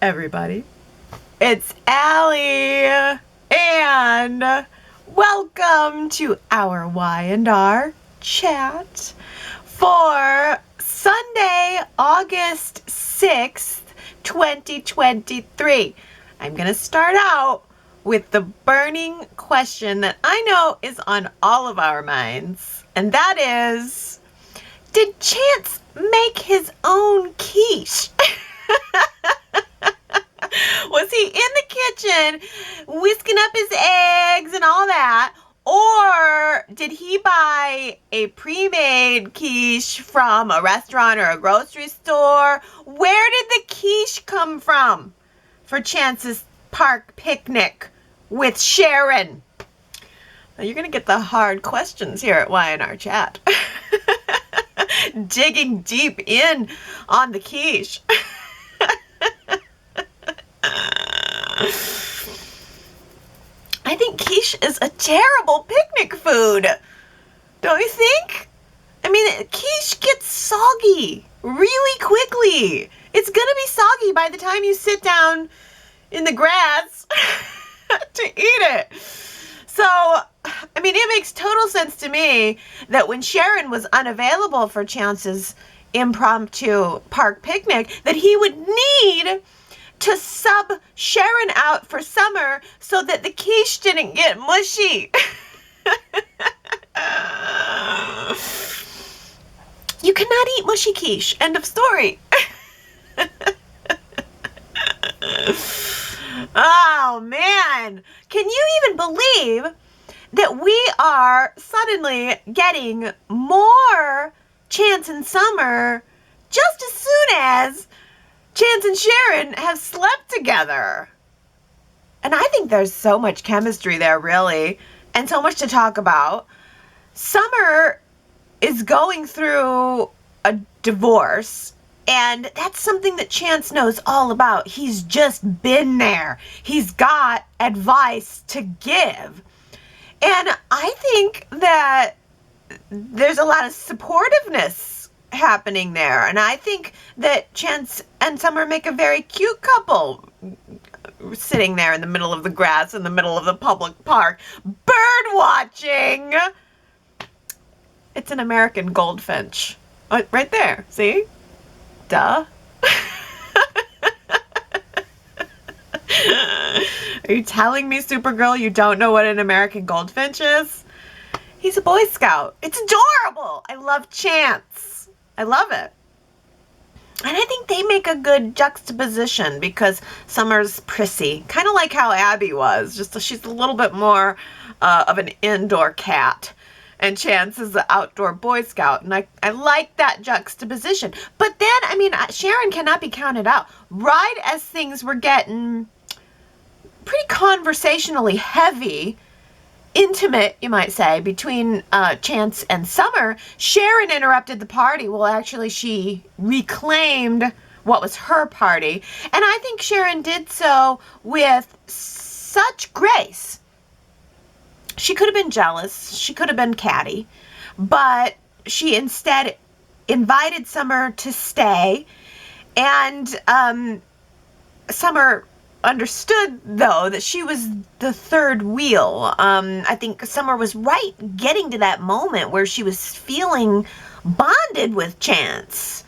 everybody. It's Allie, and welcome to our Y&R Chat for Sunday, August 6th, 2023. I'm going to start out with the burning question that I know is on all of our minds, and that is, did Chance make his own quiche? Was he in the kitchen whisking up his eggs and all that? Or did he buy a pre-made quiche from a restaurant or a grocery store? Where did the quiche come from for Chance's park picnic with Sharon? Now you're going to get the hard questions here at Y&R Chat. Digging deep in on the quiche. I think quiche is a terrible picnic food. Don't you think? I mean, quiche gets soggy really quickly. It's gonna be soggy by the time you sit down in the grass to eat it. So, I mean, it makes total sense to me that when Sharon was unavailable for Chance's impromptu park picnic, that he would need to sub Sharon out for summer so that the quiche didn't get mushy. You cannot eat mushy quiche. End of story. Oh, man. Can you even believe that we are suddenly getting more Chance and Summer just as soon as Chance and Sharon have slept together? And I think there's so much chemistry there, really, and so much to talk about. Summer is going through a divorce, and that's something that Chance knows all about. He's just been there. He's got advice to give. And I think that there's a lot of supportiveness happening there. And I think that Chance and Summer make a very cute couple, sitting there in the middle of the grass in the middle of the public park, bird watching. It's an American goldfinch. Right there, see? Duh. Are you telling me, Supergirl, you don't know what an American goldfinch is? He's a Boy Scout. It's adorable. I love Chance. I love it. And I think they make a good juxtaposition because Summer's prissy, kind of like how Abby was. Just she's a little bit more of an indoor cat, and Chance is the outdoor Boy Scout. And I like that juxtaposition. But then, I mean, Sharon cannot be counted out. Right as things were getting pretty conversationally heavy, intimate, you might say, between Chance and Summer, Sharon interrupted the party. Well, actually, she reclaimed what was her party. And I think Sharon did so with such grace. She could have been jealous. She could have been catty. But she instead invited Summer to stay. And Summer understood, though, that she was the third wheel. I think Summer was right getting to that moment where she was feeling bonded with Chance.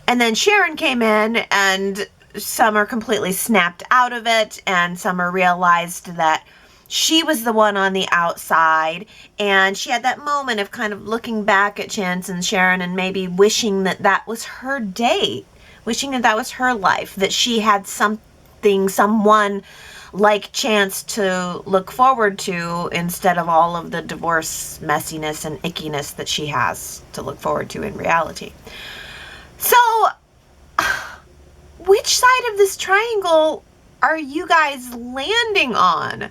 And then Sharon came in and Summer completely snapped out of it, and Summer realized that she was the one on the outside, and she had that moment of kind of looking back at Chance and Sharon and maybe wishing that that was her date, wishing that that was her life, that she had someone like Chance to look forward to instead of all of the divorce messiness and ickiness that she has to look forward to in reality. So, which side of this triangle are you guys landing on?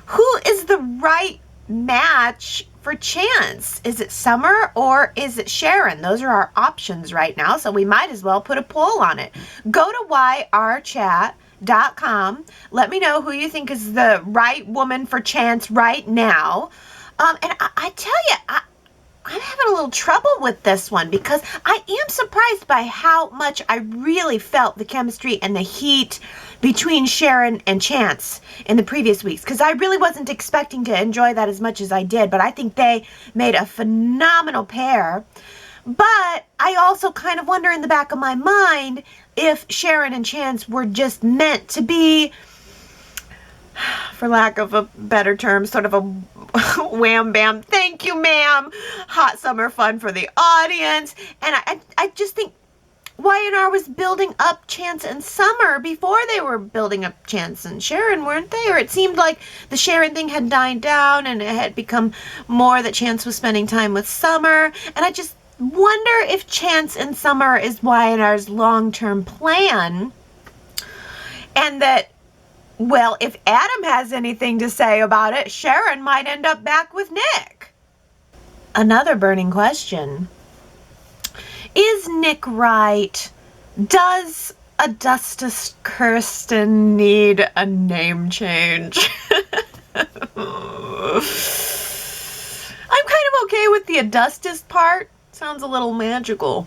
Who is the right match for Chance? Is it Summer or is it Sharon? Those are our options right now, so we might as well put a poll on it. Go to yrchat.com. Let me know who you think is the right woman for Chance right now. And I tell you, I'm having a little trouble with this one because I am surprised by how much I really felt the chemistry and the heat between Sharon and Chance in the previous weeks, because I really wasn't expecting to enjoy that as much as I did, but I think they made a phenomenal pair. But I also kind of wonder in the back of my mind if Sharon and Chance were just meant to be, for lack of a better term, sort of a wham bam, thank you ma'am, hot summer fun for the audience. And I just think Y&R was building up Chance and Summer before they were building up Chance and Sharon, weren't they? Or it seemed like the Sharon thing had died down and it had become more that Chance was spending time with Summer. And I just wonder if Chance and Summer is Y&R's long-term plan. And that, well, if Adam has anything to say about it, Sharon might end up back with Nick. Another burning question. Is Nick right? Does Augustus Kirsten need a name change? I'm kind of okay with the Augustus part. Sounds a little magical.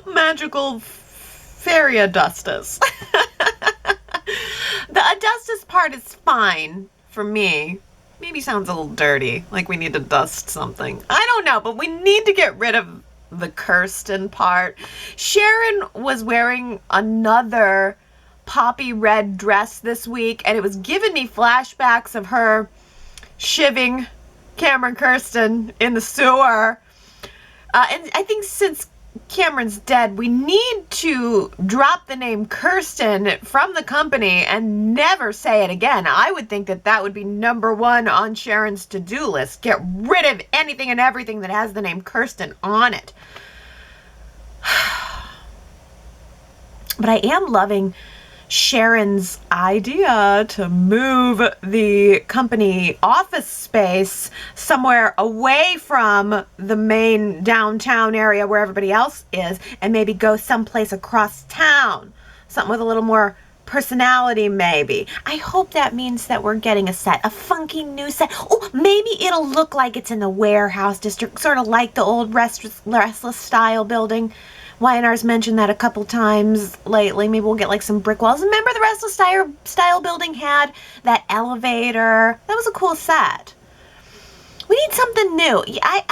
Magical fairy Augustus. The Augustus part is fine for me. Maybe sounds a little dirty, like we need to dust something. I don't know, but we need to get rid of the Kirsten part. Sharon was wearing another poppy red dress this week, and it was giving me flashbacks of her shivving Cameron Kirsten in the sewer. And I think since Cameron's dead, we need to drop the name Kirsten from the company and never say it again. I would think that that would be #1 on Sharon's to-do list. Get rid of anything and everything that has the name Kirsten on it. But I am loving Sharon's idea to move the company office space somewhere away from the main downtown area where everybody else is, and maybe go someplace across town. Something with a little more personality, maybe. I hope that means that we're getting a set, a funky new set. Oh, maybe it'll look like it's in the warehouse district, sort of like the old Restless style building. Y&R's mentioned that a couple times lately. Maybe we'll get like some brick walls. Remember the Restless style building had that elevator? That was a cool set. We need something new. I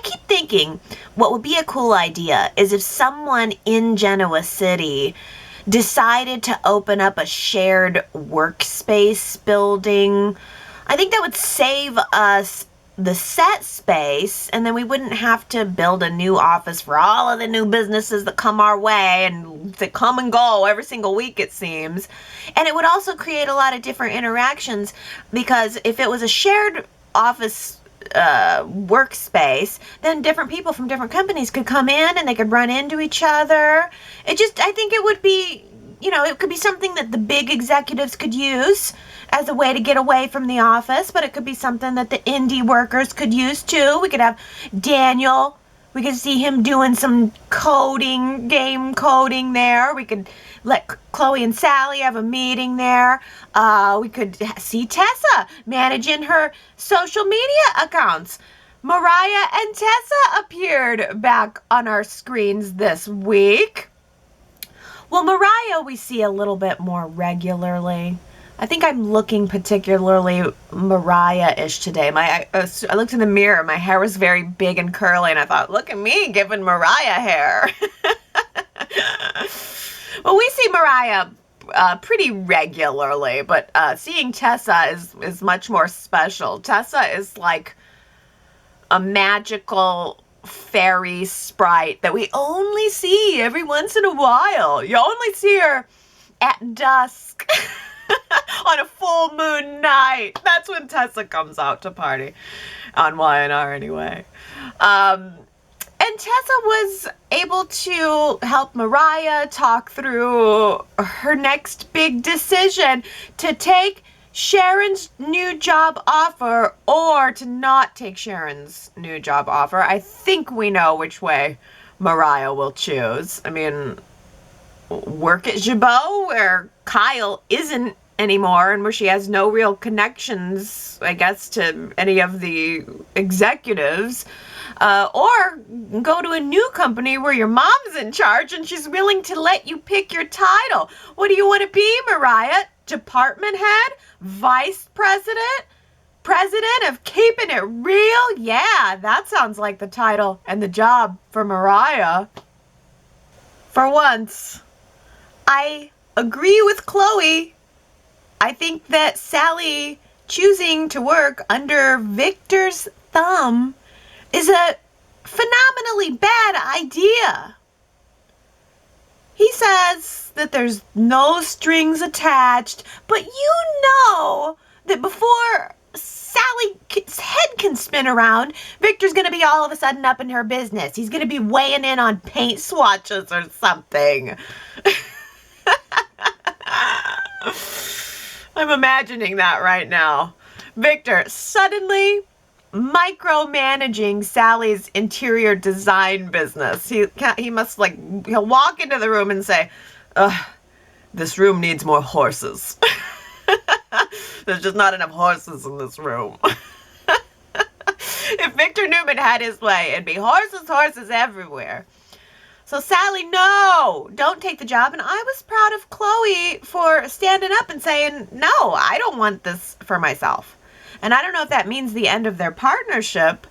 keep thinking what would be a cool idea is if someone in Genoa City decided to open up a shared workspace building. I think that would save us the set space, and then we wouldn't have to build a new office for all of the new businesses that come our way and that come and go every single week, it seems. And it would also create a lot of different interactions, because if it was a shared office workspace, then different people from different companies could come in and they could run into each other. I think it would be, it could be something that the big executives could use as a way to get away from the office, but it could be something that the indie workers could use too. We could have Daniel. We could see him doing some game coding there. We could let Chloe and Sally have a meeting there. We could see Tessa managing her social media accounts. Mariah and Tessa appeared back on our screens this week. Well, Mariah we see a little bit more regularly. I think I'm looking particularly Mariah-ish today. I looked in the mirror. My hair was very big and curly, and I thought, look at me giving Mariah hair. Well, we see Mariah pretty regularly, but seeing Tessa is much more special. Tessa is like a magical fairy sprite that we only see every once in a while. You only see her at dusk. On a full moon night. That's when Tessa comes out to party. On Y&R anyway. And Tessa was able to help Mariah talk through her next big decision to take Sharon's new job offer or to not take Sharon's new job offer. I think we know which way Mariah will choose. I mean, work at Jabot where Kyle isn't anymore, and where she has no real connections, I guess, to any of the executives, or go to a new company where your mom's in charge and she's willing to let you pick your title. What do you want to be, Mariah? Department head? Vice president? President of Keeping It Real? Yeah, that sounds like the title and the job for Mariah. For once, I agree with Chloe. I think that Sally choosing to work under Victor's thumb is a phenomenally bad idea. He says that there's no strings attached, but you know that before Sally's head can spin around, Victor's going to be all of a sudden up in her business. He's going to be weighing in on paint swatches or something. I'm imagining that right now. Victor suddenly micromanaging Sally's interior design business. He must he'll walk into the room and say, this room needs more horses. There's just not enough horses in this room. If Victor Newman had his way, it'd be horses, horses everywhere. So Sally, no, don't take the job. And I was proud of Chloe for standing up and saying, no, I don't want this for myself. And I don't know if that means the end of their partnership,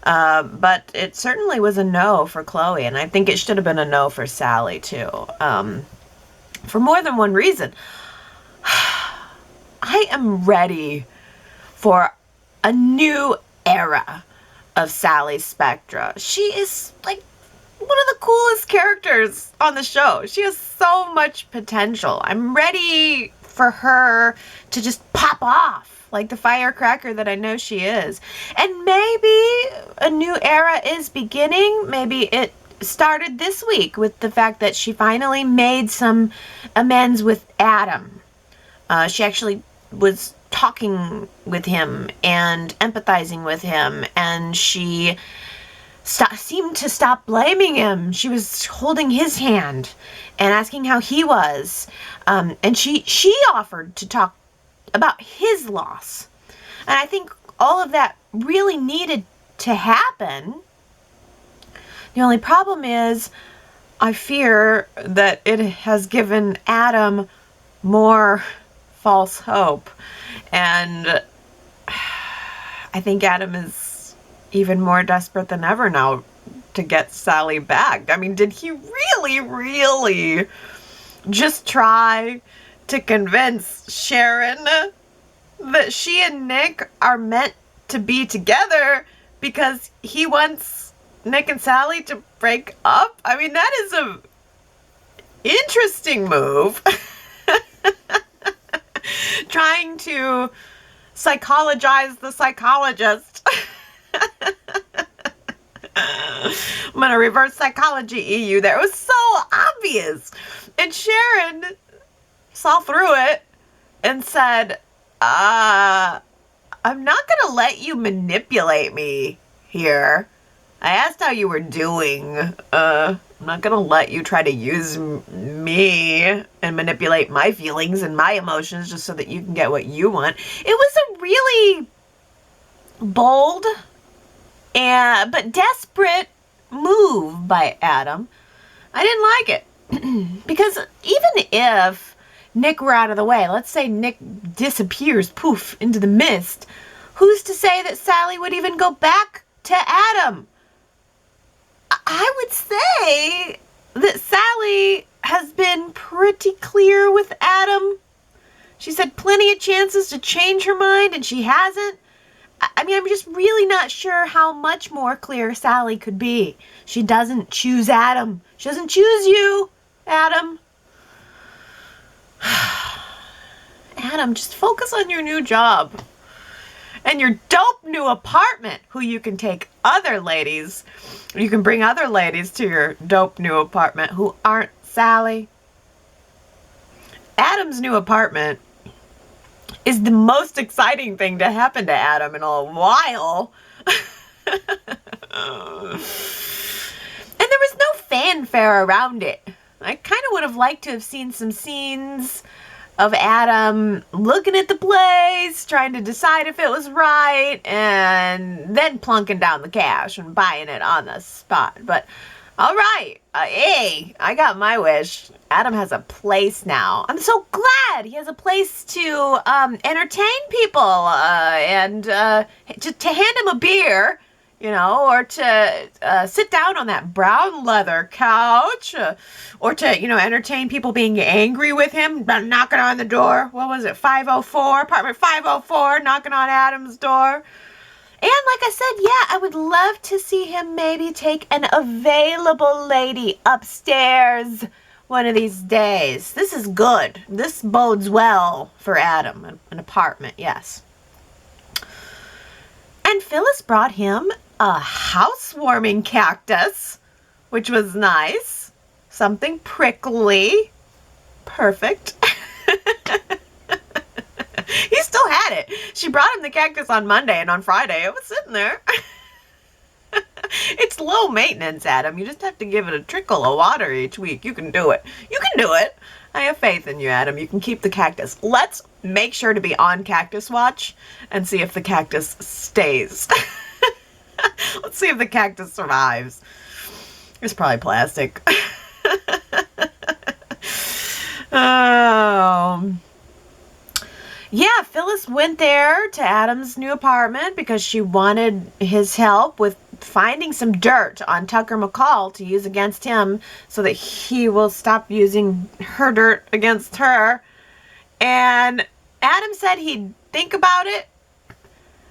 but it certainly was a no for Chloe. And I think it should have been a no for Sally, too, for more than one reason. I am ready for a new era of Sally Spectra. She is like one of the coolest characters on the show. She has so much potential. I'm ready for her to just pop off like the firecracker that I know she is. And maybe a new era is beginning. Maybe it started this week with the fact that she finally made some amends with Adam. She actually was talking with him and empathizing with him, and she seemed to stop blaming him. She was holding his hand and asking how he was. And she offered to talk about his loss. And I think all of that really needed to happen. The only problem is I fear that it has given Adam more false hope. And I think Adam is even more desperate than ever now to get Sally back. I mean, did he really just try to convince Sharon that she and Nick are meant to be together because he wants Nick and Sally to break up? I mean, that is a interesting move. Trying to psychologize the psychologist. I'm going to reverse psychology EU there. It was so obvious. And Sharon saw through it and said, I'm not going to let you manipulate me here. I asked how you were doing. I'm not going to let you try to use me and manipulate my feelings and my emotions just so that you can get what you want. It was a really bold but desperate move by Adam. I didn't like it. Because even if Nick were out of the way, let's say Nick disappears, poof, into the mist, who's to say that Sally would even go back to Adam? I would say that Sally has been pretty clear with Adam. She's had plenty of chances to change her mind, and she hasn't. I mean, I'm just really not sure how much more clear Sally could be. She doesn't choose Adam. She doesn't choose you, Adam. Adam, just focus on your new job. And your dope new apartment, who you can take other ladies. You can bring other ladies to your dope new apartment who aren't Sally. Adam's new apartment is the most exciting thing to happen to Adam in a while. And there was no fanfare around it. I kind of would have liked to have seen some scenes of Adam looking at the place, trying to decide if it was right, and then plunking down the cash and buying it on the spot. But all right, hey, I got my wish. Adam has a place now. I'm so glad he has a place to entertain people and to hand him a beer, you know, or to sit down on that brown leather couch, or to, you know, entertain people being angry with him, knocking on the door. What was it, 504, apartment 504, knocking on Adam's door. And like I said, yeah, I would love to see him maybe take an available lady upstairs one of these days. This is good. This bodes well for Adam. An apartment, yes. And Phyllis brought him a housewarming cactus, which was nice. Something prickly. Perfect. He still had it. She brought him the cactus on Monday, and on Friday it was sitting there. It's low maintenance, Adam. You just have to give it a trickle of water each week. You can do it. You can do it. I have faith in you, Adam. You can keep the cactus. Let's make sure to be on cactus watch and see if the cactus stays. Let's see if the cactus survives. It's probably plastic. Oh. Yeah, Phyllis went there to Adam's new apartment because she wanted his help with finding some dirt on Tucker McCall to use against him so that he will stop using her dirt against her. And Adam said he'd think about it,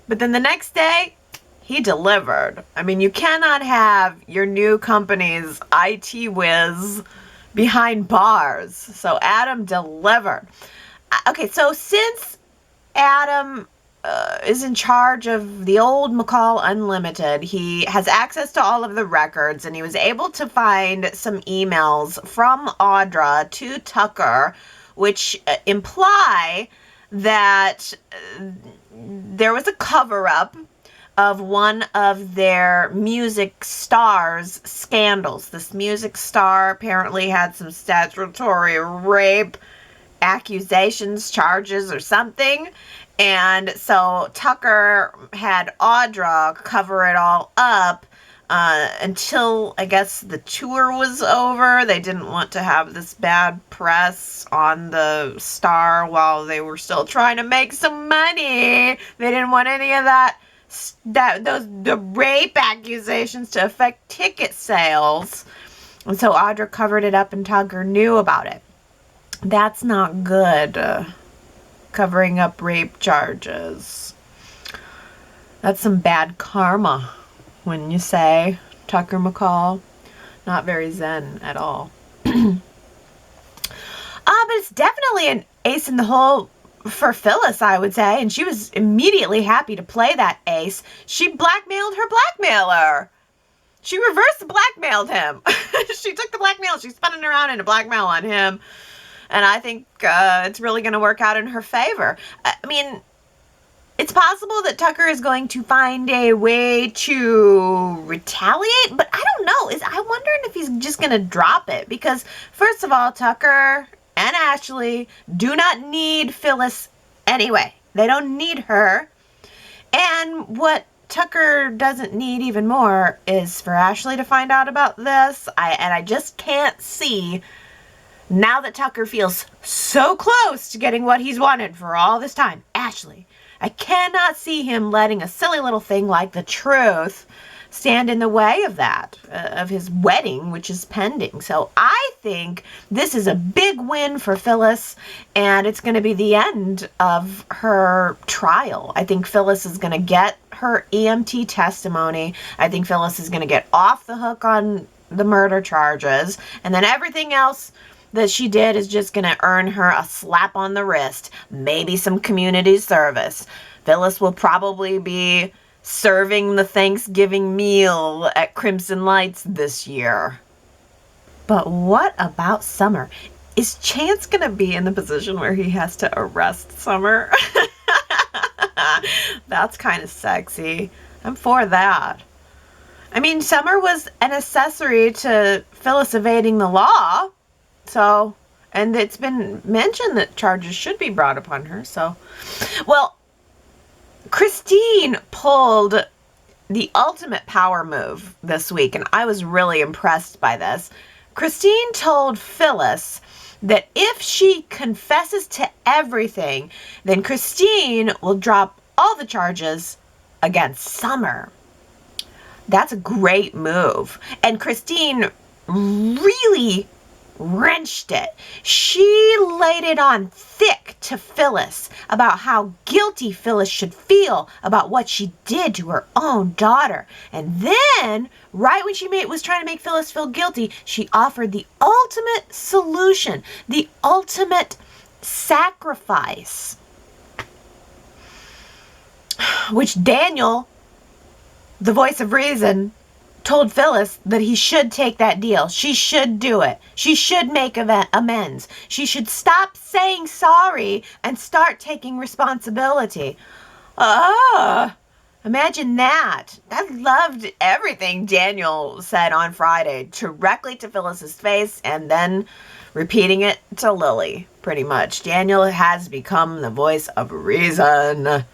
but then the next day, he delivered. I mean, you cannot have your new company's IT whiz behind bars. So Adam delivered. Okay, so since Adam is in charge of the old McCall Unlimited, he has access to all of the records, and he was able to find some emails from Audra to Tucker, which imply that there was a cover-up of one of their music stars' scandals. This music star apparently had some statutory rape accusations, charges, or something. And so Tucker had Audra cover it all up until, I guess, the tour was over. They didn't want to have this bad press on the star while they were still trying to make some money. They didn't want any of the rape accusations to affect ticket sales. And so Audra covered it up and Tucker knew about it. That's not good, covering up rape charges. That's some bad karma, wouldn't you say, Tucker McCall? Not very zen at all. But it's definitely an ace in the hole for Phyllis, I would say, and she was immediately happy to play that ace. She blackmailed her blackmailer. She reverse blackmailed him. She took the blackmail, she spun it around into blackmail on him. And I think it's really going to work out in her favor. I mean, it's possible that Tucker is going to find a way to retaliate, but I don't know. I'm wondering if he's just going to drop it. Because, first of all, Tucker and Ashley do not need Phyllis anyway. They don't need her. And what Tucker doesn't need even more is for Ashley to find out about this. I just can't see, now that Tucker feels so close to getting what he's wanted for all this time, Ashley, I cannot see him letting a silly little thing like the truth stand in the way of that, of his wedding, which is pending. So I think this is a big win for Phyllis, and it's going to be the end of her trial. I think Phyllis is going to get her EMT testimony. I think Phyllis is going to get off the hook on the murder charges, and then everything else that she did is just going to earn her a slap on the wrist, maybe some community service. Phyllis will probably be serving the Thanksgiving meal at Crimson Lights this year. But what about Summer? Is Chance going to be in the position where he has to arrest Summer? That's kind of sexy. I'm for that. I mean, Summer was an accessory to Phyllis evading the law. So, And it's been mentioned that charges should be brought upon her. So, well, Christine pulled the ultimate power move this week, and I was really impressed by this. Christine told Phyllis that if she confesses to everything, then Christine will drop all the charges against Summer. That's a great move. And Christine really wrenched it. She laid it on thick to Phyllis about how guilty Phyllis should feel about what she did to her own daughter. And then, right when she was trying to make Phyllis feel guilty, she offered the ultimate solution, the ultimate sacrifice, which Daniel, the voice of reason, told Phyllis that he should take that deal. She should do it. She should make amends. She should stop saying sorry and start taking responsibility. Imagine that. I loved everything Daniel said on Friday, directly to Phyllis's face and then repeating it to Lily, pretty much. Daniel has become the voice of reason.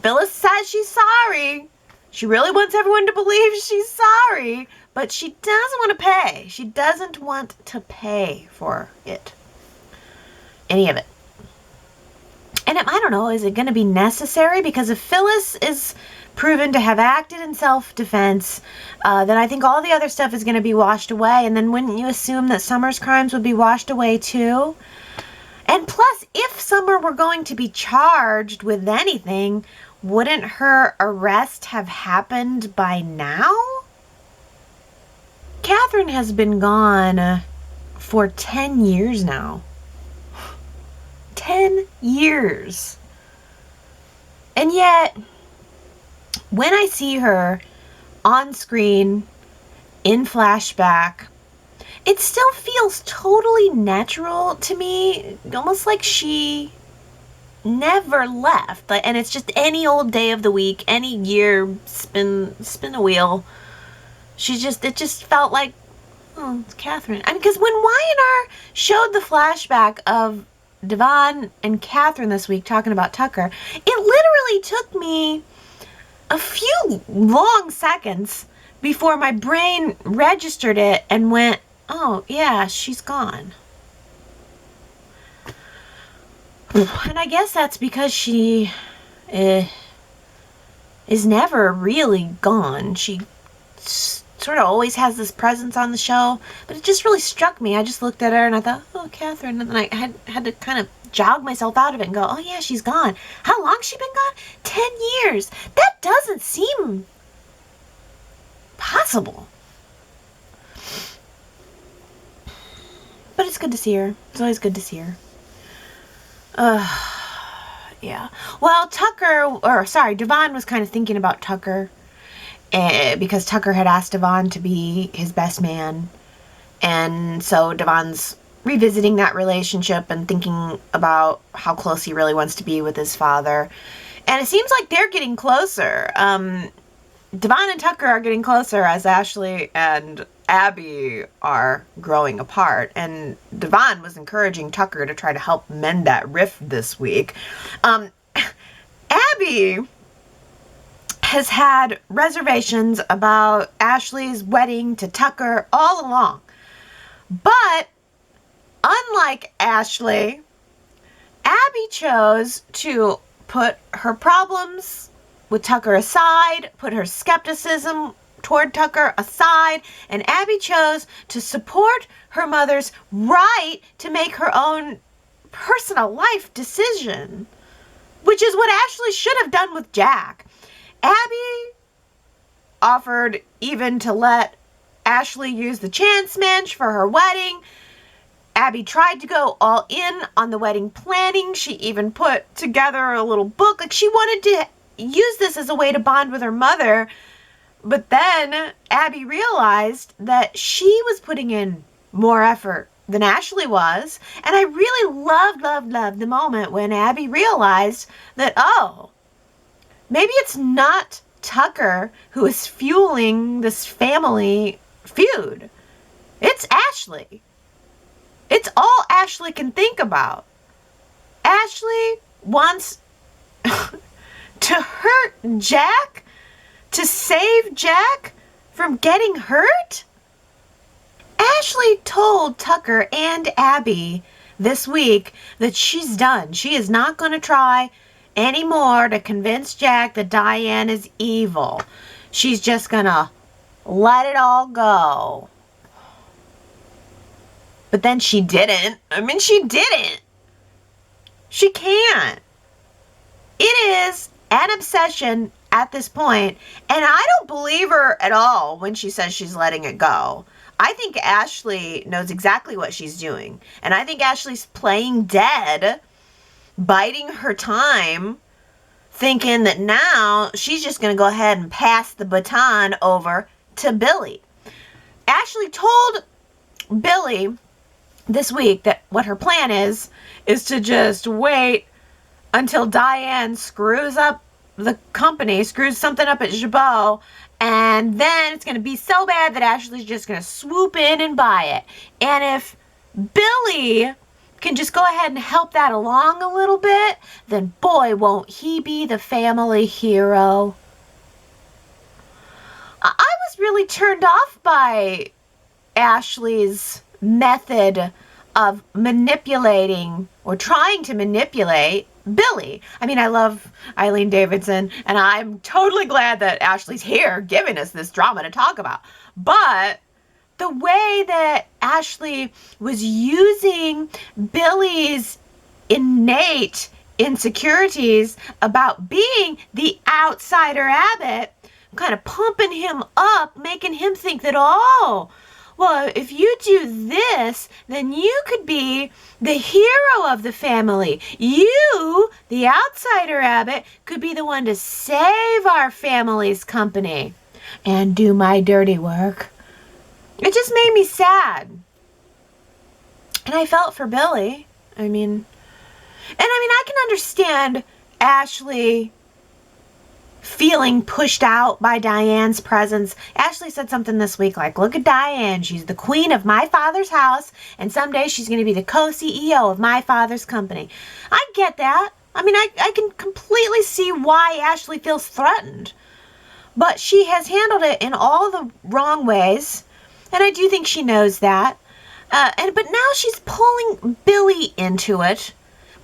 Phyllis says she's sorry. She really wants everyone to believe she's sorry, but she doesn't want to pay. She doesn't want to pay for it. Any of it. And I don't know, is it going to be necessary? Because if Phyllis is proven to have acted in self-defense, then I think all the other stuff is going to be washed away. And then wouldn't you assume that Summer's crimes would be washed away too? And plus, if Summer were going to be charged with anything, wouldn't her arrest have happened by now? Catherine has been gone for 10 years now. 10 years. And yet, when I see her on screen, in flashback, it still feels totally natural to me, almost like she never left. And it's just any old day of the week, any year, spin a wheel. It just felt like, oh, it's Catherine. I mean, because when Y&R showed the flashback of Devon and Catherine this week talking about Tucker, it literally took me a few long seconds before my brain registered it and went, oh, yeah, she's gone. And I guess that's because she is never really gone. She sort of always has this presence on the show, but it just really struck me. I just looked at her and I thought, oh, Catherine, and then I had to kind of jog myself out of it and go, oh yeah, she's gone. How long's she been gone? 10 years. That doesn't seem possible. But it's good to see her. It's always good to see her. Yeah. Well, Devon was kind of thinking about Tucker because Tucker had asked Devon to be his best man. And so Devon's revisiting that relationship and thinking about how close he really wants to be with his father. And it seems like they're getting closer. Devon and Tucker are getting closer as Ashley and Abby are growing apart. And Devon was encouraging Tucker to try to help mend that rift this week. Abby has had reservations about Ashley's wedding to Tucker all along. But unlike Ashley, Abby chose to put her problems with Tucker aside, put her skepticism toward Tucker aside, and Abby chose to support her mother's right to make her own personal life decision, which is what Ashley should have done with Jack. Abby offered even to let Ashley use the chance manch for her wedding. Abby tried to go all in on the wedding planning. She even put together a little book. Like, she wanted to use this as a way to bond with her mother. But then Abby realized that she was putting in more effort than Ashley was. And I really loved the moment when Abby realized that, oh, maybe it's not Tucker who is fueling this family feud. It's Ashley. It's all Ashley can think about. Ashley wants to hurt Jack? To save Jack from getting hurt? Ashley told Tucker and Abby this week that she's done. She is not going to try anymore to convince Jack that Diane is evil. She's just going to let it all go. But then she didn't. She didn't. She can't. It is an obsession at this point, and I don't believe her at all when she says she's letting it go. I think Ashley knows exactly what she's doing, and I think Ashley's playing dead, biding her time, thinking that now she's just going to go ahead and pass the baton over to Billy. Ashley told Billy this week that what her plan is to just wait until Diane screws up the company, screws something up at Jabot, and then it's going to be so bad that Ashley's just going to swoop in and buy it. And if Billy can just go ahead and help that along a little bit, then boy, won't he be the family hero. I was really turned off by Ashley's method of manipulating or trying to manipulate Billy. I love Eileen Davidson, and I'm totally glad that Ashley's here giving us this drama to talk about. But the way that Ashley was using Billy's innate insecurities about being the outsider Abbott, kind of pumping him up, making him think that, oh, well, if you do this, then you could be the hero of the family. You, the outsider Abbott, could be the one to save our family's company and do my dirty work. It just made me sad. And I felt for Billy. I can understand Ashley feeling pushed out by Diane's presence. Ashley said something this week like, look at Diane. She's the queen of my father's house, and someday she's going to be the co-CEO of my father's company. I get that. I can completely see why Ashley feels threatened. But she has handled it in all the wrong ways, and I do think she knows that. But now she's pulling Billy into it.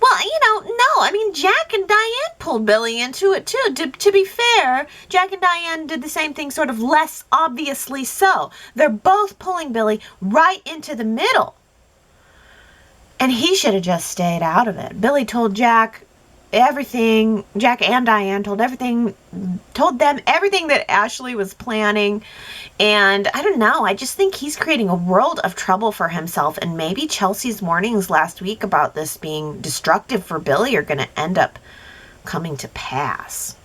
Well, no. Jack and Diane pulled Billy into it, too. To be fair, Jack and Diane did the same thing, sort of less obviously so. They're both pulling Billy right into the middle. And he should have just stayed out of it. Billy told Jack everything. Jack and Diane told them everything that Ashley was planning. And I don't know, I just think he's creating a world of trouble for himself. And maybe Chelsea's warnings last week about this being destructive for Billy are going to end up coming to pass.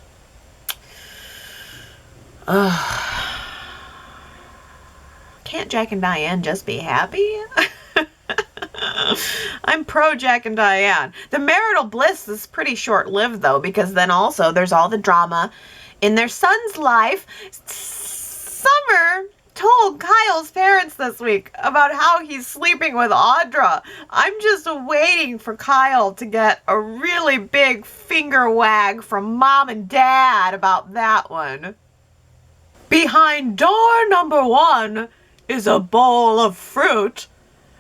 Can't Jack and Diane just be happy? I'm pro Jack and Diane. The marital bliss is pretty short-lived, though, because then also there's all the drama in their son's life. Summer told Kyle's parents this week about how he's sleeping with Audra. I'm just waiting for Kyle to get a really big finger wag from mom and dad about that one. Behind door number 1 is a bowl of fruit.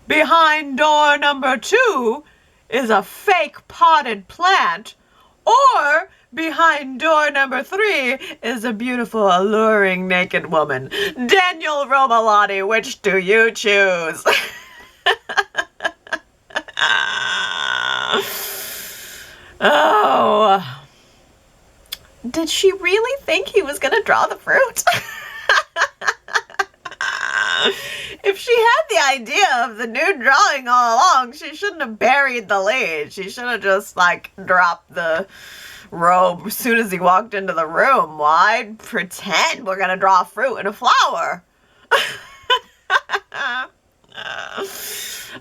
Behind door number 2 is a fake potted plant. Or behind door number 3 is a beautiful, alluring naked woman. Daniel Romalotti, which do you choose? Oh. Did she really think he was going to draw the fruit? If she had the idea of the nude drawing all along, she shouldn't have buried the lead. She should have just, dropped the robe as soon as he walked into the room. Why pretend we're going to draw fruit and a flower?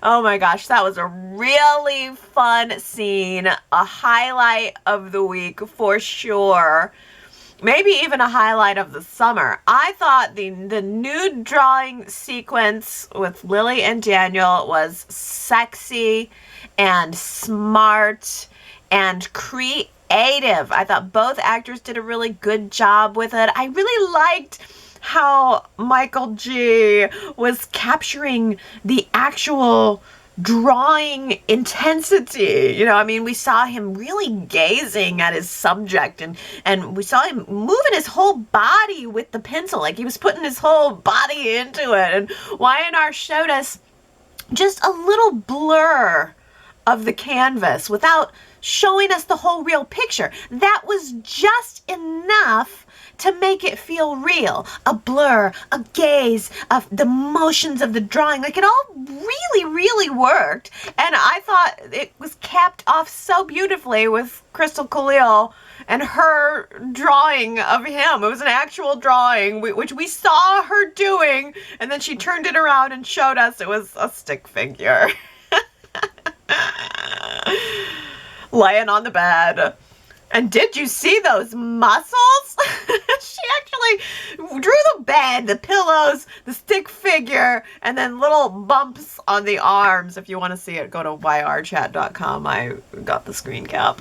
Oh my gosh, that was a really fun scene. A highlight of the week for sure. maybe even a highlight of the summer. I thought the nude drawing sequence with Lily and Daniel was sexy and smart and creative. I thought both actors did a really good job with it. I really liked how Michael G was capturing the actual drawing intensity. You know, I mean, we saw him really gazing at his subject, and we saw him moving his whole body with the pencil, like he was putting his whole body into it. And Y&R showed us just a little blur of the canvas without showing us the whole real picture. That was just enough to make it feel real. A blur, a gaze, of the motions of the drawing. Like, it all really, really worked. And I thought it was capped off so beautifully with Crystal Khalil and her drawing of him. It was an actual drawing, which we saw her doing, and then she turned it around and showed us it was a stick figure. Laying on the bed. And did you see those muscles? She actually drew the bed, the pillows, the stick figure, and then little bumps on the arms. If you want to see it, go to yrchat.com. I got the screen cap.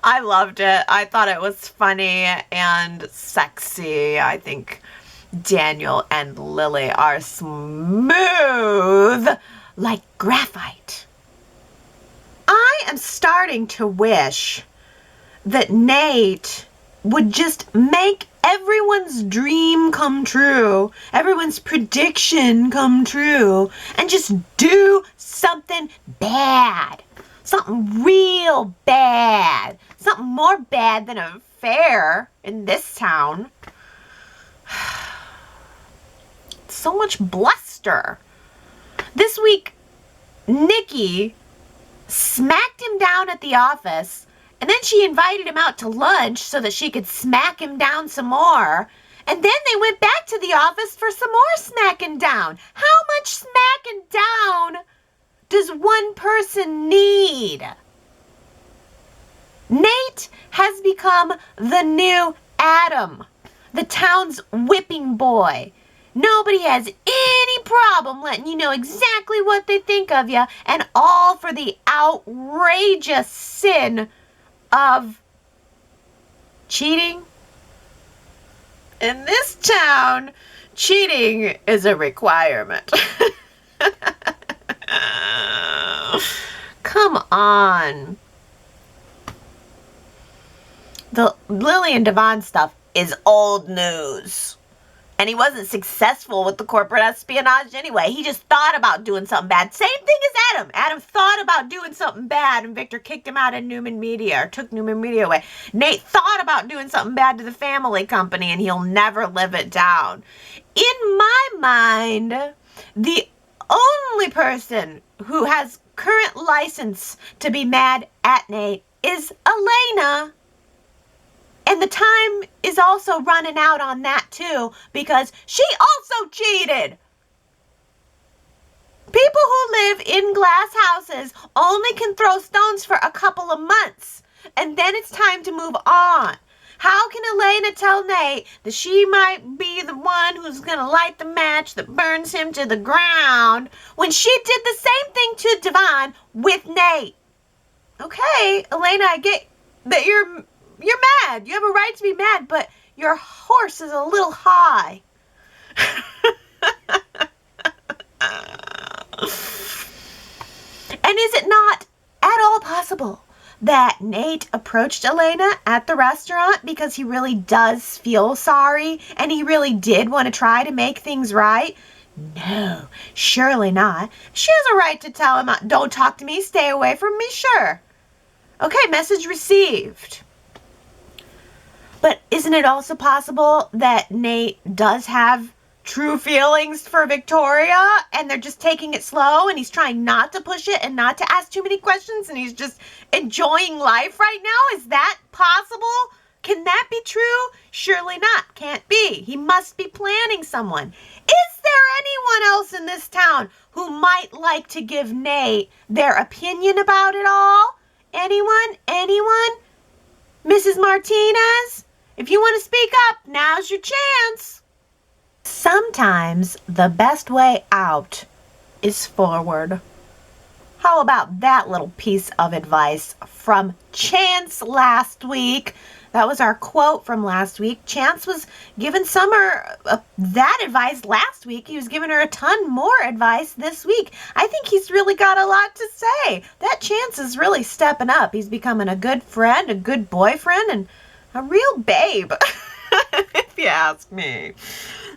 I loved it. I thought it was funny and sexy. I think Daniel and Lily are smooth like graphite. I am starting to wish that Nate would just make everyone's dream come true, everyone's prediction come true, and just do something bad. Something real bad. Something more bad than a fair in this town. So much bluster. This week, Nikki smacked him down at the office, and then she invited him out to lunch so that she could smack him down some more. And then they went back to the office for some more smacking down. How much smacking down does one person need? Nate has become the new Adam, the town's whipping boy. Nobody has any problem letting you know exactly what they think of you, and all for the outrageous sin of cheating. In this town, cheating is a requirement. Come on. The Lily and Devon stuff is old news. And he wasn't successful with the corporate espionage anyway. He just thought about doing something bad. Same thing as Adam. Adam thought about doing something bad, and Victor kicked him out of Newman Media, or took Newman Media away. Nate thought about doing something bad to the family company, and he'll never live it down. In my mind, the only person who has current license to be mad at Nate is Elena. And the time is also running out on that too, because she also cheated. People who live in glass houses only can throw stones for a couple of months, and then it's time to move on. How can Elena tell Nate that she might be the one who's going to light the match that burns him to the ground when she did the same thing to Devon with Nate? Okay, Elena, I get that you're mad. You have a right to be mad, but your horse is a little high. And is it not at all possible that Nate approached Elena at the restaurant because he really does feel sorry and he really did want to try to make things right? No, surely not. She has a right to tell him, don't talk to me, stay away from me, sure. Okay, message received. But isn't it also possible that Nate does have true feelings for Victoria and they're just taking it slow and he's trying not to push it and not to ask too many questions and he's just enjoying life right now? Is that possible? Can that be true? Surely not. Can't be. He must be planning someone. Is there anyone else in this town who might like to give Nate their opinion about it all? Anyone? Anyone? Mrs. Martinez, if you want to speak up, now's your chance. Sometimes the best way out is forward. How about that little piece of advice from Chance last week? That was our quote from last week. Chance was giving Summer that advice last week. He was giving her a ton more advice this week. I think he's really got a lot to say. That Chance is really stepping up. He's becoming a good friend, a good boyfriend, and a real babe, if you ask me.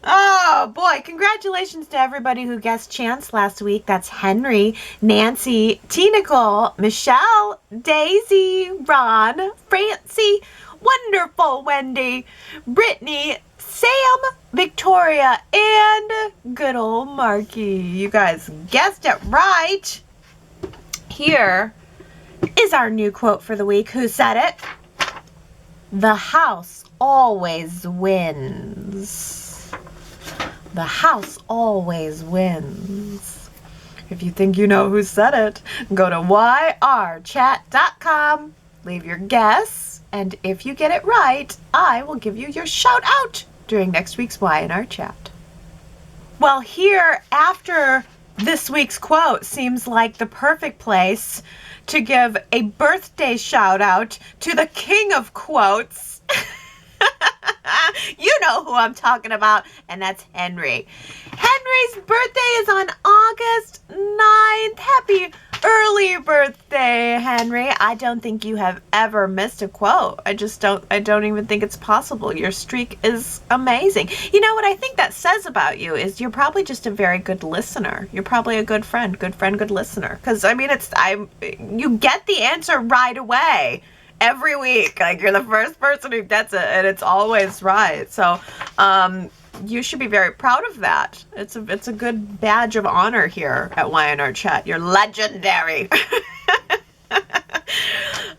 Oh, boy. Congratulations to everybody who guessed Chance last week. That's Henry, Nancy, T-Nicole, Michelle, Daisy, Ron, Francie, Wonderful Wendy, Brittany, Sam, Victoria, and good old Marky. You guys guessed it right. Here is our new quote for the week. Who said it? The house always wins. The house always wins. If you think you know who said it, go to yrchat.com, leave your guess, and if you get it right, I will give you your shout out during next week's Y&R Chat. Well, here, after this week's quote, seems like the perfect place to give a birthday shout out to the king of quotes. You know who I'm talking about, and that's Henry. Henry's birthday is on August 9th. Happy early birthday, Henry. I don't think you have ever missed a quote. I don't even think it's possible. Your streak is amazing. You know what I think that says about you is you're probably just a very good listener. You're probably a good friend, good listener. Because, I mean, you get the answer right away. Every week, like you're the first person who gets it, and it's always right. So, you should be very proud of that. It's a good badge of honor here at Y&R Chat. You're legendary.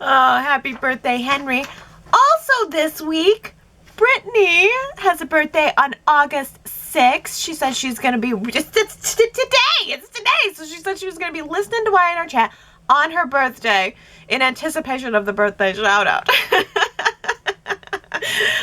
Oh, happy birthday, Henry. Also this week, Brittany has a birthday on August 6th. She said she's going to be, it's today. So she said she was going to be listening to Y&R Chat on her birthday in anticipation of the birthday shout out.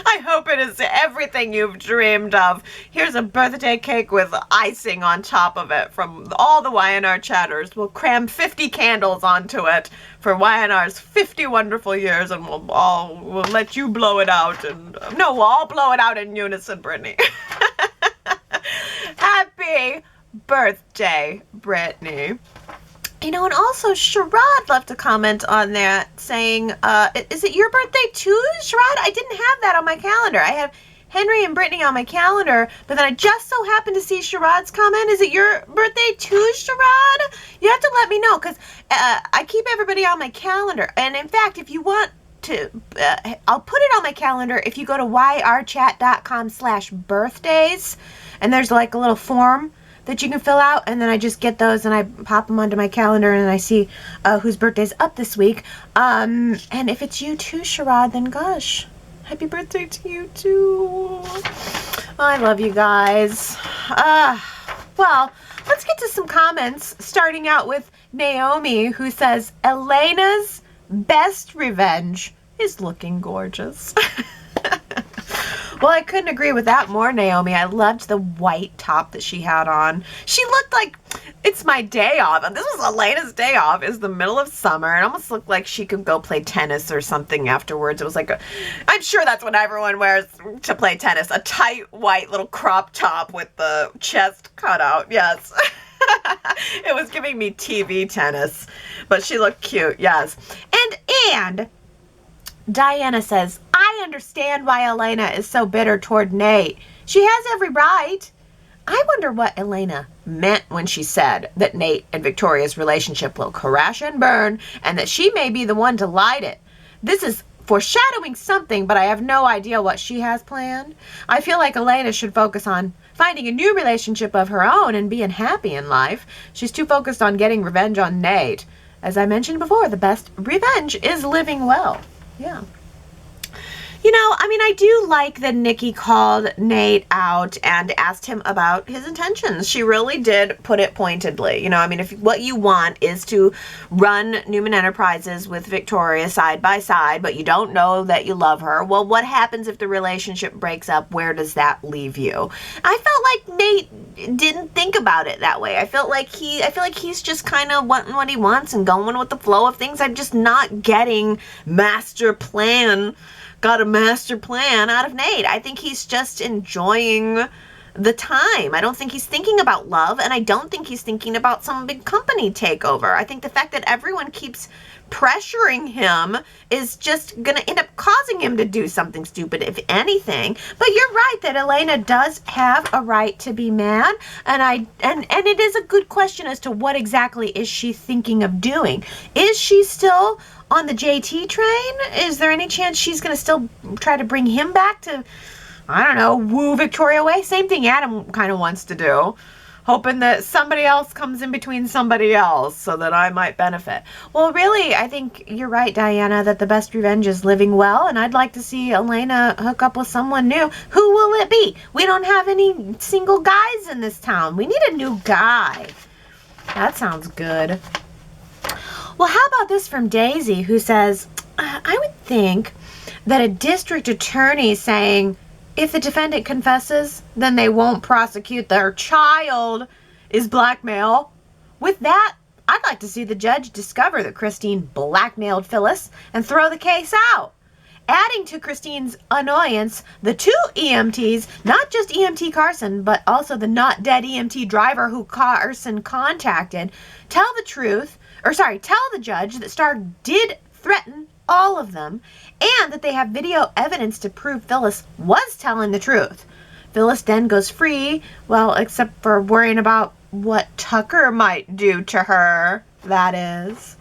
I hope it is everything you've dreamed of. Here's a birthday cake with icing on top of it from all the Y&R chatters. We'll cram 50 candles onto it for Y&R's 50 wonderful years, and we'll let you blow it out. And no, we'll all blow it out in unison, Brittany. Happy birthday, Brittany. You know, and also Sherrod left a comment on that saying, is it your birthday too, Sherrod? I didn't have that on my calendar. I have Henry and Brittany on my calendar, but then I just so happened to see Sherrod's comment. Is it your birthday too, Sherrod? You have to let me know, because I keep everybody on my calendar. And in fact, if you want to, I'll put it on my calendar if you go to yrchat.com/birthdays, and there's like a little form that you can fill out, and then I just get those and I pop them onto my calendar, and I see whose birthday's up this week. And if it's you too, Sherrod, then gosh, happy birthday to you too. I love you guys. Well, let's get to some comments, starting out with Naomi, who says, Elena's best revenge is looking gorgeous. Well, I couldn't agree with that more, Naomi. I loved the white top that she had on. She looked like, it's my day off. This was Elena's day off. It was the middle of summer. It almost looked like she could go play tennis or something afterwards. It was like I'm sure that's what everyone wears to play tennis. A tight white little crop top with the chest cut out. Yes. It was giving me TV tennis. But she looked cute. Yes. And Diana says, I understand why Elena is so bitter toward Nate. She has every right. I wonder what Elena meant when she said that Nate and Victoria's relationship will crash and burn, and that she may be the one to light it. This is foreshadowing something, but I have no idea what she has planned. I feel like Elena should focus on finding a new relationship of her own and being happy in life. She's too focused on getting revenge on Nate. As I mentioned before, the best revenge is living well. Yeah. You know, I mean, I do like that Nikki called Nate out and asked him about his intentions. She really did put it pointedly. You know, I mean, if what you want is to run Newman Enterprises with Victoria side by side, but you don't know that you love her, well, what happens if the relationship breaks up? Where does that leave you? I felt like Nate didn't think about it that way. I feel like he's just kind of wanting what he wants and going with the flow of things. I'm just not getting got a master plan out of Nate. I think he's just enjoying the time. I don't think he's thinking about love, and I don't think he's thinking about some big company takeover. I think the fact that everyone keeps pressuring him is just going to end up causing him to do something stupid, if anything. But you're right that Elena does have a right to be mad, and it is a good question as to what exactly is she thinking of doing. Is she still on the JT train? Is there any chance she's going to still try to bring him back to, I don't know, woo Victoria away? Same thing Adam kind of wants to do, hoping that somebody else comes in between somebody else so that I might benefit. Well, really, I think you're right, Diana, that the best revenge is living well, and I'd like to see Elena hook up with someone new. Who will it be? We don't have any single guys in this town. We need a new guy. That sounds good. Well, how about this from Daisy, who says, I would think that a district attorney saying, if the defendant confesses, then they won't prosecute their child is blackmail. With that, I'd like to see the judge discover that Christine blackmailed Phyllis and throw the case out. Adding to Christine's annoyance, the two EMTs, not just EMT Carson, but also the not dead EMT driver who Carson contacted, tell the judge that Starr did threaten all of them and that they have video evidence to prove Phyllis was telling the truth. Phyllis then goes free, well, except for worrying about what Tucker might do to her, that is.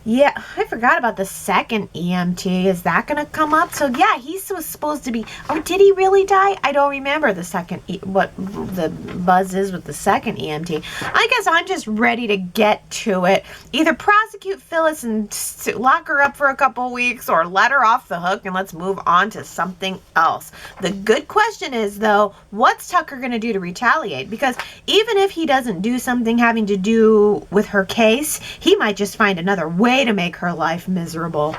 Yeah, I forgot about the second EMT. Is that going to come up? So, yeah, he was supposed to be... Oh, did he really die? I don't remember the second... what the buzz is with the second EMT. I guess I'm just ready to get to it. Either prosecute Phyllis and lock her up for a couple weeks or let her off the hook and let's move on to something else. The good question is, though, what's Tucker going to do to retaliate? Because even if he doesn't do something having to do with her case, he might just find another way to make her life miserable.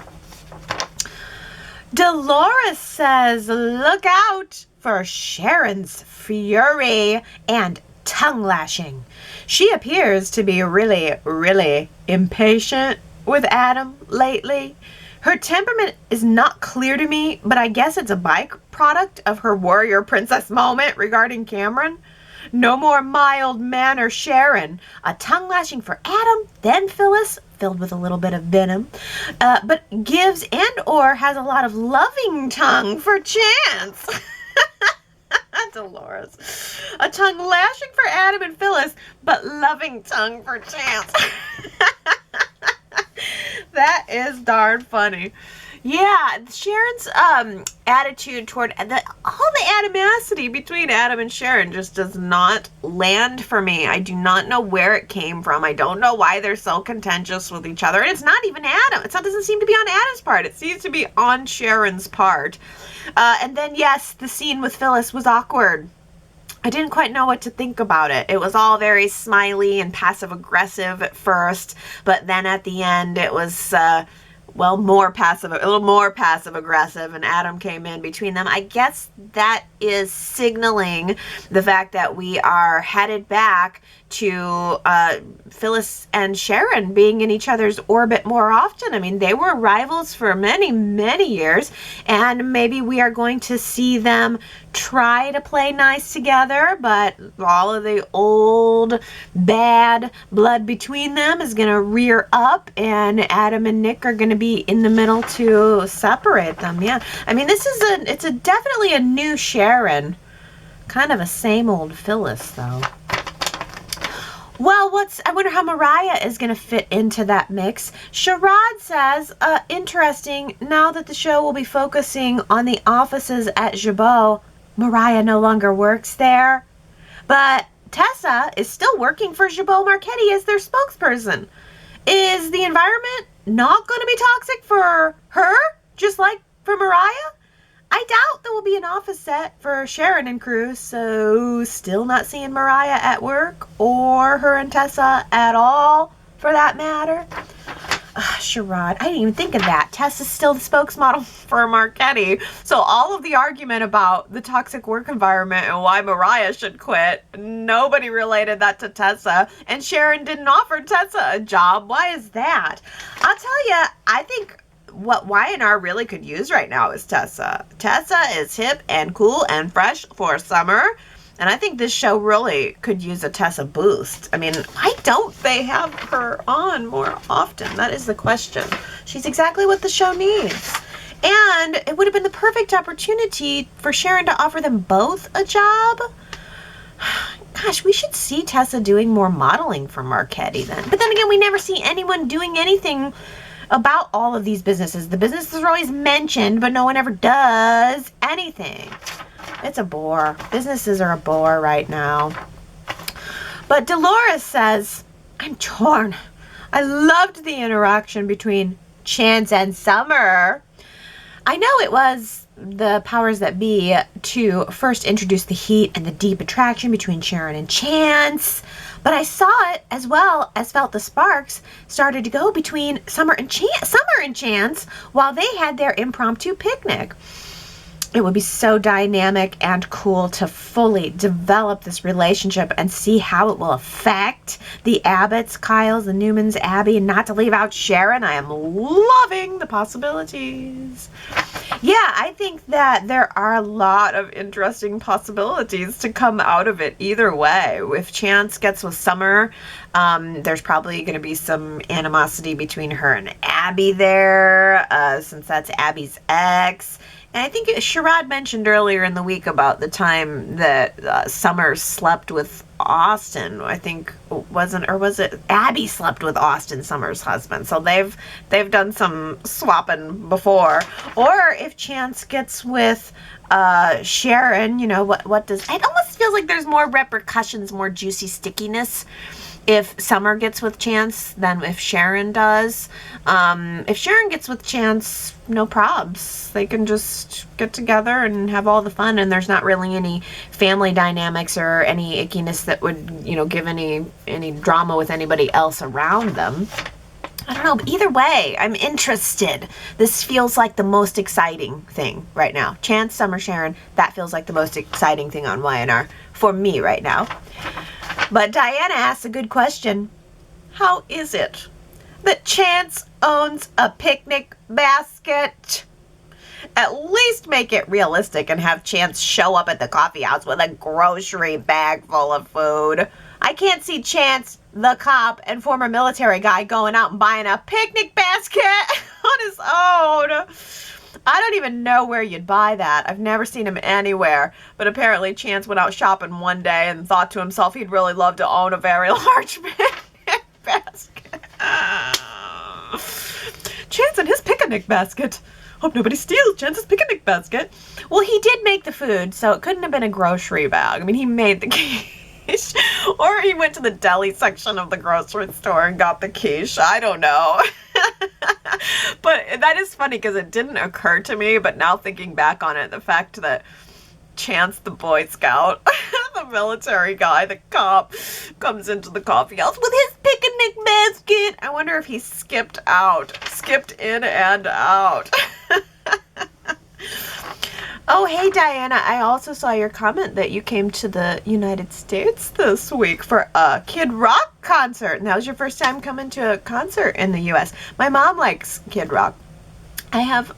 Dolores says, look out for Sharon's fury and tongue lashing. She appears to be really, really impatient with Adam lately. Her temperament is not clear to me, but I guess it's a byproduct of her warrior princess moment regarding Cameron. No more mild-manner Sharon. A tongue lashing for Adam, then Phyllis, filled with a little bit of venom, but gives and or has a lot of loving tongue for Chance. Dolores. A tongue lashing for Adam and Phyllis, but loving tongue for Chance. That is darn funny. Yeah, Sharon's attitude toward all the animosity between Adam and Sharon just does not land for me. I do not know where it came from. I don't know why they're so contentious with each other. And it's not even Adam. It doesn't seem to be on Adam's part. It seems to be on Sharon's part. And then, yes, the scene with Phyllis was awkward. I didn't quite know what to think about it. It was all very smiley and passive-aggressive at first, but then at the end it was... a little more passive-aggressive, and Adam came in between them. I guess that is signaling the fact that we are headed back to Phyllis and Sharon being in each other's orbit more often. I mean, they were rivals for many, many years, and maybe we are going to see them try to play nice together, but all of the old bad blood between them is going to rear up, and Adam and Nick are going to be in the middle to separate them. Yeah, I mean, it's definitely a new Sharon. Kind of a same old Phyllis, though. Well, I wonder how Mariah is going to fit into that mix. Sherrod says, interesting, now that the show will be focusing on the offices at Jabot, Mariah no longer works there. But Tessa is still working for Jabot Marchetti as their spokesperson. Is the environment not going to be toxic for her, just like for Mariah? I doubt there will be an office set for Sharon and crew, so still not seeing Mariah at work or her and Tessa at all, for that matter. Sherrod, I didn't even think of that. Tessa's still the spokesmodel for Marchetti. So all of the argument about the toxic work environment and why Mariah should quit, nobody related that to Tessa. And Sharon didn't offer Tessa a job. Why is that? I'll tell you, I think what Y&R really could use right now is Tessa. Tessa is hip and cool and fresh for summer. And I think this show really could use a Tessa boost. I mean, why don't they have her on more often? That is the question. She's exactly what the show needs. And it would have been the perfect opportunity for Sharon to offer them both a job. Gosh, we should see Tessa doing more modeling for Marchetti then. But then again, we never see anyone doing anything about all of these businesses. The businesses are always mentioned, but no one ever does anything. It's a bore. Businesses are a bore right now. But Dolores says, I'm torn. I loved the interaction between Chance and Summer. I know it was the powers that be to first introduce the heat and the deep attraction between Sharon and Chance, but I saw it as well as felt the sparks started to go between Summer and Chance while they had their impromptu picnic. It would be so dynamic and cool to fully develop this relationship and see how it will affect the Abbotts, Kyles, the Newmans, Abby, and not to leave out Sharon. I am loving the possibilities. Yeah, I think that there are a lot of interesting possibilities to come out of it either way. If Chance gets with Summer, there's probably going to be some animosity between her and Abby there, since that's Abby's ex. And I think Sherrod mentioned earlier in the week about the time that Summer slept with Austin. I think was it Abby slept with Austin, Summer's husband. So they've done some swapping before. Or if Chance gets with Sharon, you know, what does it almost feels like there's more repercussions, more juicy stickiness if Summer gets with Chance than if Sharon does. If Sharon gets with Chance, no probs. They can just get together and have all the fun, and there's not really any family dynamics or any ickiness that would, you know, give any drama with anybody else around them. I don't know, but either way, I'm interested. This feels like the most exciting thing right now. Chance, Summer, Sharon, that feels like the most exciting thing on Y&R for me right now. But Diana asks a good question. How is it that Chance owns a picnic basket? At least make it realistic and have Chance show up at the coffee house with a grocery bag full of food. I can't see Chance, the cop and former military guy, going out and buying a picnic basket on his own. I don't even know where you'd buy that. I've never seen him anywhere. But apparently Chance went out shopping one day and thought to himself he'd really love to own a very large picnic basket. Chance and his picnic basket. Hope nobody steals Chance's picnic basket. Well, he did make the food, so it couldn't have been a grocery bag. I mean, he made the quiche. Or he went to the deli section of the grocery store and got the quiche. I don't know. But that is funny because it didn't occur to me, but now thinking back on it, the fact that Chance, the Boy Scout, the military guy, the cop, comes into the coffee house with his picnic basket. I wonder if he skipped in and out. Oh, hey, Diana, I also saw your comment that you came to the United States this week for a Kid Rock concert. And that was your first time coming to a concert in the U.S. My mom likes Kid Rock. I have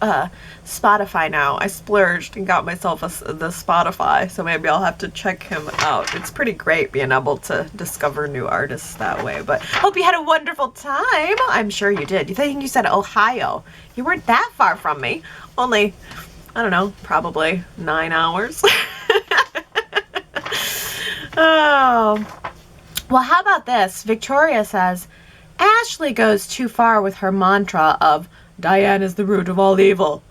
Spotify now. I splurged and got myself the Spotify, so maybe I'll have to check him out. It's pretty great being able to discover new artists that way. But hope you had a wonderful time. I'm sure you did. You think you said Ohio. You weren't that far from me. Only, I don't know, probably 9 hours. Oh. Well, how about this? Victoria says, Ashley goes too far with her mantra of Diane is the root of all evil.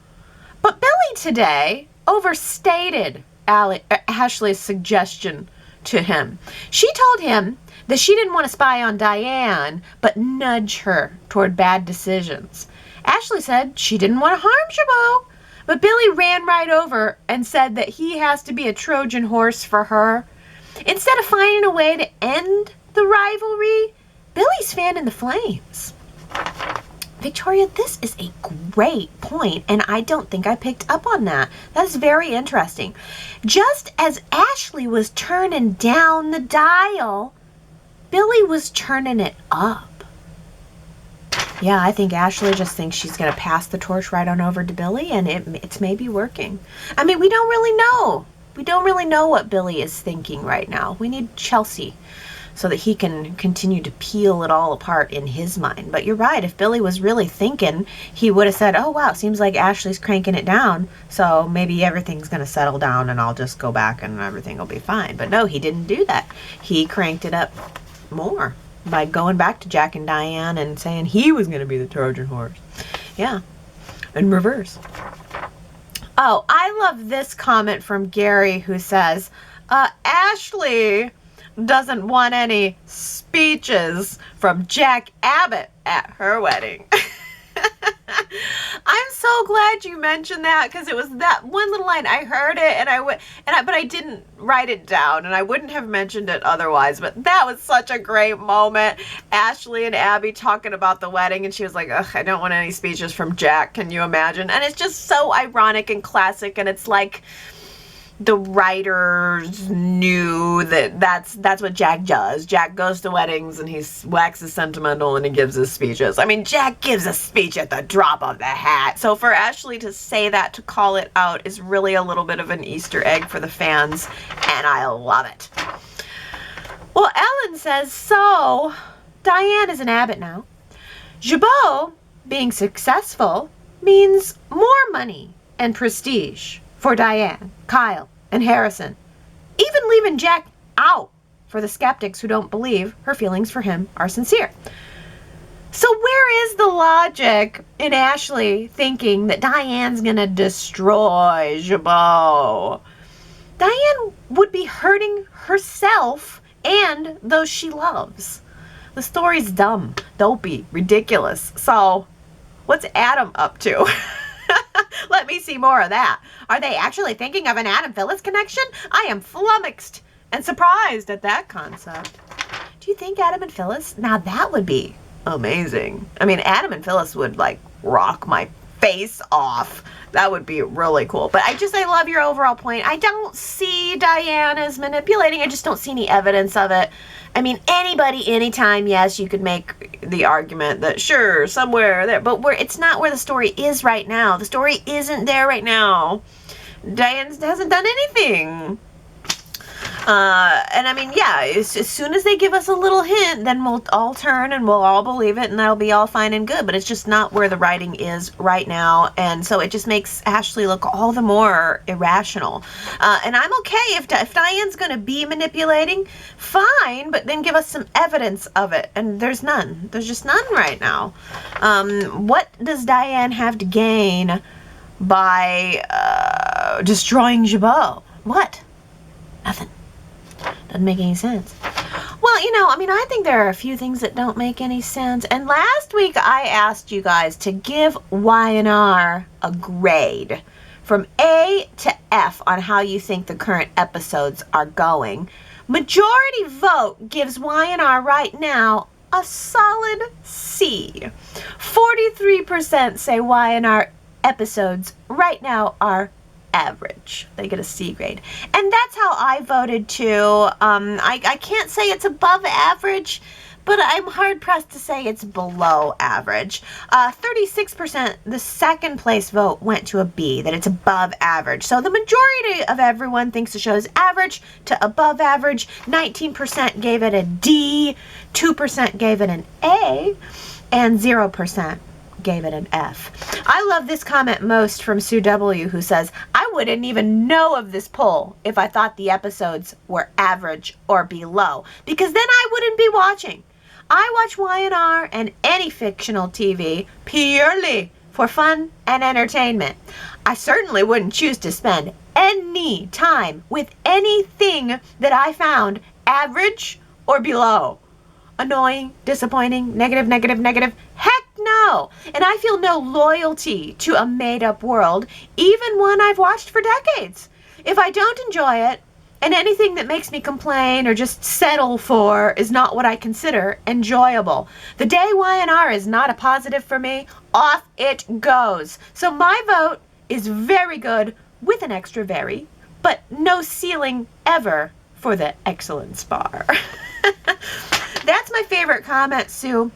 But Billy today overstated Ashley's suggestion to him. She told him that she didn't want to spy on Diane, but nudge her toward bad decisions. Ashley said she didn't want to harm Chabot, But Billy ran right over and said that he has to be a Trojan horse for her. Instead of finding a way to end the rivalry, Billy's fanning the flames. Victoria, this is a great point, and I don't think I picked up on that. That's very interesting. Just as Ashley was turning down the dial, Billy was turning it up. Yeah, I think Ashley just thinks she's going to pass the torch right on over to Billy, and it's maybe working. I mean, we don't really know. We don't really know what Billy is thinking right now. We need Chelsea so that he can continue to peel it all apart in his mind. But you're right. If Billy was really thinking, he would have said, oh, wow, seems like Ashley's cranking it down, so maybe everything's going to settle down and I'll just go back and everything will be fine. But no, he didn't do that. He cranked it up more by going back to Jack and Diane and saying he was going to be the Trojan horse. Yeah, in reverse. Oh, I love this comment from Gary, who says, Ashley doesn't want any speeches from Jack Abbott at her wedding. I'm so glad you mentioned that, because it was that one little line. I heard it but I didn't write it down, and I wouldn't have mentioned it otherwise. But that was such a great moment. Ashley and Abby talking about the wedding, and she was like, ugh, I don't want any speeches from Jack. Can you imagine? And it's just so ironic and classic, and it's like the writers knew that's what Jack does. Jack goes to weddings and he waxes sentimental and he gives his speeches. I mean, Jack gives a speech at the drop of the hat. So for Ashley to say that, to call it out, is really a little bit of an Easter egg for the fans, and I love it. Well, Ellen says, so Diane is an Abbott now. Jabot being successful means more money and prestige for Diane, Kyle, and Harrison, even leaving Jack out for the skeptics who don't believe her feelings for him are sincere. So where is the logic in Ashley thinking that Diane's gonna destroy Jabot? Diane would be hurting herself and those she loves. The story's dumb, dopey, ridiculous. So what's Adam up to? Let me see more of that. Are they actually thinking of an Adam-Phyllis connection? I am flummoxed and surprised at that concept. Do you think Adam and Phyllis? Now that would be amazing. I mean, Adam and Phyllis would like rock my face off. That would be really cool. But I love your overall point. I don't see Diane as manipulating. I just don't see any evidence of it. I mean, anybody, anytime, yes, you could make the argument that, sure, somewhere there, but it's not where the story is right now. The story isn't there right now. Diane hasn't done anything. And I mean, yeah, as soon as they give us a little hint, then we'll all turn and we'll all believe it and that'll be all fine and good. But it's just not where the writing is right now. And so it just makes Ashley look all the more irrational. And I'm okay if Diane's going to be manipulating, fine, but then give us some evidence of it. And there's none. There's just none right now. What does Diane have to gain by destroying Jabot? What? Nothing. Doesn't make any sense. Well, I think there are a few things that don't make any sense. And last week I asked you guys to give Y&R a grade from A to F on how you think the current episodes are going. Majority vote gives Y&R right now a solid C. 43% say Y&R episodes right now are average. They get a C grade. And that's how I voted too. I can't say it's above average, but I'm hard pressed to say it's below average. 36%, the second place vote went to a B, that it's above average. So the majority of everyone thinks the show is average to above average. 19% gave it a D, 2% gave it an A, and 0% gave it an F. I love this comment most from Sue W, who says, I wouldn't even know of this poll if I thought the episodes were average or below, because then I wouldn't be watching. I watch Y&R and any fictional TV purely for fun and entertainment. I certainly wouldn't choose to spend any time with anything that I found average or below. Annoying, disappointing, negative, negative, negative. Heck no. And I feel no loyalty to a made-up world, even one I've watched for decades. If I don't enjoy it, and anything that makes me complain or just settle for is not what I consider enjoyable. The day Y&R is not a positive for me, off it goes. So my vote is very good with an extra very, but no ceiling ever for the excellence bar. That's my favorite comment, Sue.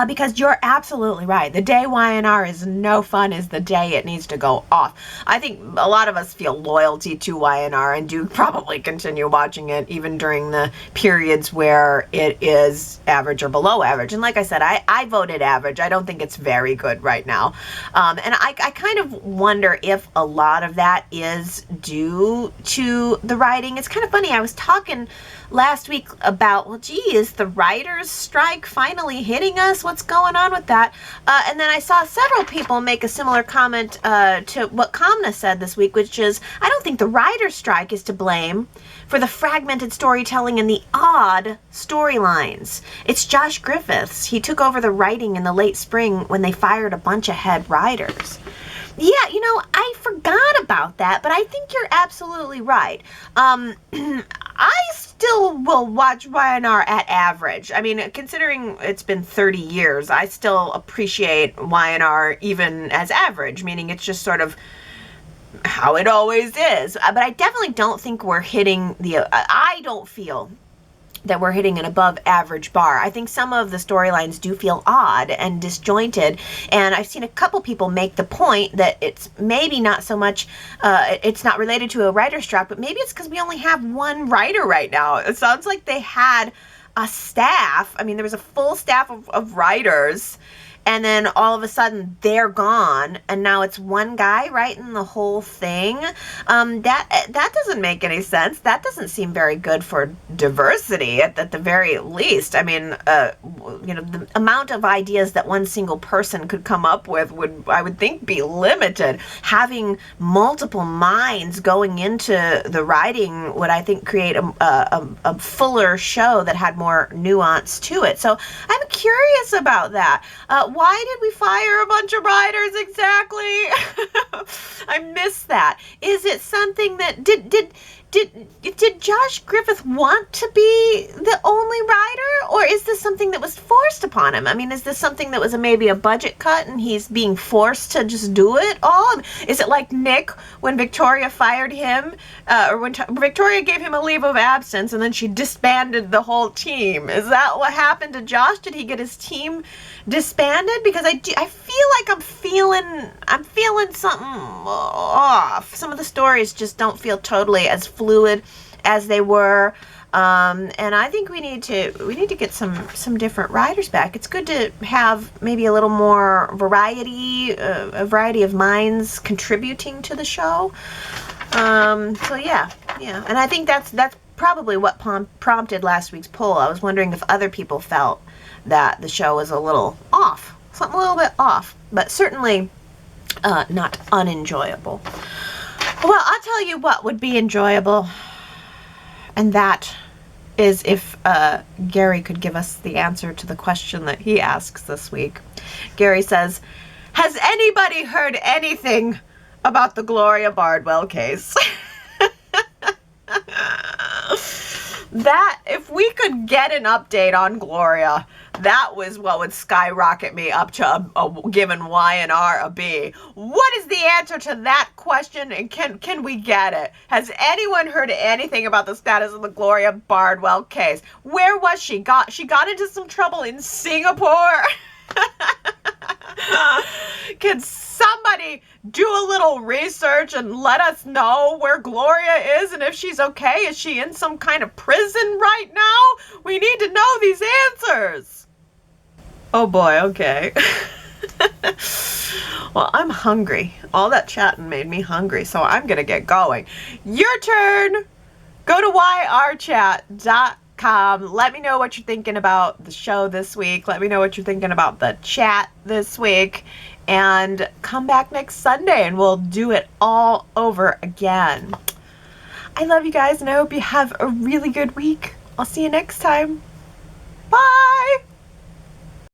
Because you're absolutely right. The day Y&R is no fun is the day it needs to go off. I think a lot of us feel loyalty to Y&R and do probably continue watching it even during the periods where it is average or below average. And like I said, I voted average. I don't think it's very good right now. And I kind of wonder if a lot of that is due to the writing. It's kind of funny. I was talking last week about, well, gee, is the writers' strike finally hitting us? What's going on with that? And then I saw several people make a similar comment to what Kamna said this week, which is, I don't think the writers' strike is to blame for the fragmented storytelling and the odd storylines. It's Josh Griffiths. He took over the writing in the late spring when they fired a bunch of head writers. Yeah, you know, I forgot about that, but I think you're absolutely right. I still will watch Y&R at average. I mean, considering it's been 30 years, I still appreciate Y&R even as average, meaning it's just sort of how it always is. But I definitely don't think we're hitting the, I don't feel that we're hitting an above average bar. I think some of the storylines do feel odd and disjointed, and I've seen a couple people make the point that it's maybe not so much, it's not related to a writer's strike, but maybe it's because we only have one writer right now. It sounds like they had a staff. I mean, there was a full staff of writers, and then all of a sudden they're gone, and now it's one guy writing the whole thing. That doesn't make any sense. That doesn't seem very good for diversity at the very least. I mean, you know, the amount of ideas that one single person could come up with would, I would think, be limited. Having multiple minds going into the writing would, I think, create a fuller show that had more nuance to it. So I'm curious about that. Why did we fire a bunch of writers exactly? I missed that. Is it something that did Josh Griffith want to be the only writer, or is this something that was forced upon him? I mean, is this something that was maybe a budget cut and he's being forced to just do it all? Is it like Nick when Victoria fired him, or when Victoria gave him a leave of absence and then she disbanded the whole team? Is that what happened to Josh? Did he get his team disbanded? Because I feel like I'm feeling something off. Some of the stories just don't feel totally as fluid as they were, and I think we need to get some different writers back. It's good to have maybe a little more variety, a variety of minds contributing to the show. So yeah, and I think that's probably what prompted last week's poll. I was wondering if other people felt that the show was a little off, something a little bit off, but certainly not unenjoyable. Well, I'll tell you what would be enjoyable, and that is if Gary could give us the answer to the question that he asks this week. Gary says, has anybody heard anything about the Gloria Bardwell case? That, if we could get an update on Gloria, that was what would skyrocket me up to a given Y&R a B. What is the answer to that question, and can we get it? Has anyone heard anything about the status of the Gloria Bardwell case? Where was she? She got into some trouble in Singapore? Can somebody do a little research and let us know where Gloria is and if she's okay? Is she in some kind of prison right now? We need to know these answers. Oh boy, okay. Well, I'm hungry. All that chatting made me hungry, so I'm gonna get going. Your turn. Go to yrchat.com. Let me know what you're thinking about the show this week. Let me know what you're thinking about the chat this week. And come back next Sunday and we'll do it all over again. I love you guys and I hope you have a really good week. I'll see you next time. Bye!